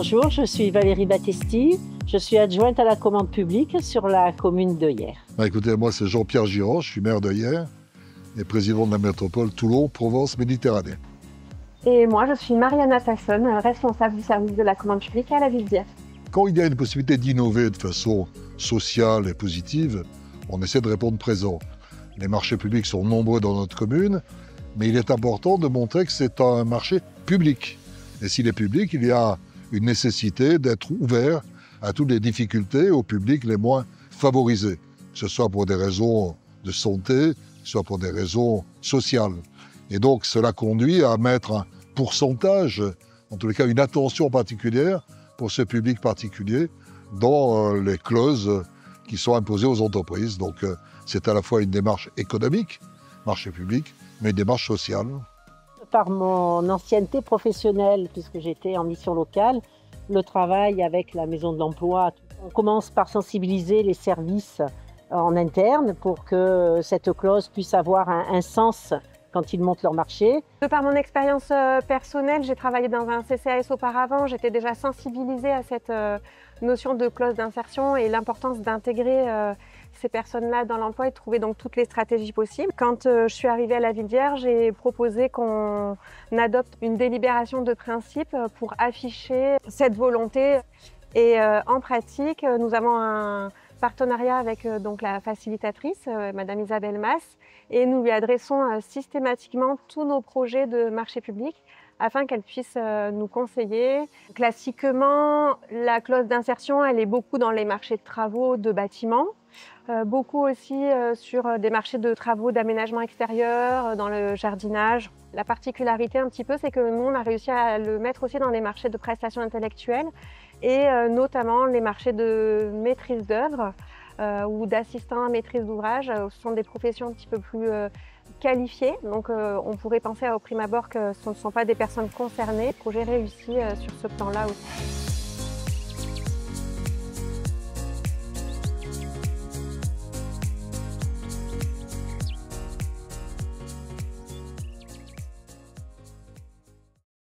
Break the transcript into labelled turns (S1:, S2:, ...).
S1: Bonjour, je suis Valérie Battesti. Je suis adjointe à la commande publique sur la commune de Hyères.
S2: Écoutez, moi c'est Jean-Pierre Girand, je suis maire de Hyères et président de la métropole Toulon-Provence-Méditerranée.
S3: Et moi, je suis Mariana Tasson, responsable du service de la commande publique à la ville d'Hyères.
S2: Quand il y a une possibilité d'innover de façon sociale et positive, on essaie de répondre présent. Les marchés publics sont nombreux dans notre commune, mais il est important de montrer que c'est un marché public. Et s'il est public, il y a une nécessité d'être ouvert à toutes les difficultés aux publics les moins favorisés, que ce soit pour des raisons de santé, que ce soit pour des raisons sociales. Et donc cela conduit à mettre un pourcentage, en tous les cas une attention particulière pour ce public particulier dans les clauses qui sont imposées aux entreprises. Donc c'est à la fois une démarche économique, marché public, mais une démarche sociale.
S1: Par mon ancienneté professionnelle, puisque j'étais en mission locale, le travail avec la maison de l'emploi, on commence par sensibiliser les services en interne pour que cette clause puisse avoir un sens quand ils montent leur marché.
S3: De par mon expérience personnelle, j'ai travaillé dans un CCAS auparavant, j'étais déjà sensibilisée à cette notion de clause d'insertion et l'importance d'intégrer ces personnes-là dans l'emploi et de trouver donc toutes les stratégies possibles. Quand je suis arrivée à la ville d'Hyères, j'ai proposé qu'on adopte une délibération de principe pour afficher cette volonté. Et en pratique, nous avons un partenariat avec donc la facilitatrice, Madame Isabelle Mass, et nous lui adressons systématiquement tous nos projets de marché public afin qu'elle puisse nous conseiller. Classiquement, la clause d'insertion, elle est beaucoup dans les marchés de travaux de bâtiments, beaucoup aussi sur des marchés de travaux d'aménagement extérieur, dans le jardinage. La particularité un petit peu, c'est que nous, on a réussi à le mettre aussi dans les marchés de prestations intellectuelles et notamment les marchés de maîtrise d'œuvre ou d'assistants à maîtrise d'ouvrage. Ce sont des professions un petit peu plus qualifiées, donc on pourrait penser au prime abord que ce ne sont pas des personnes concernées. Le projet réussit sur ce plan-là aussi.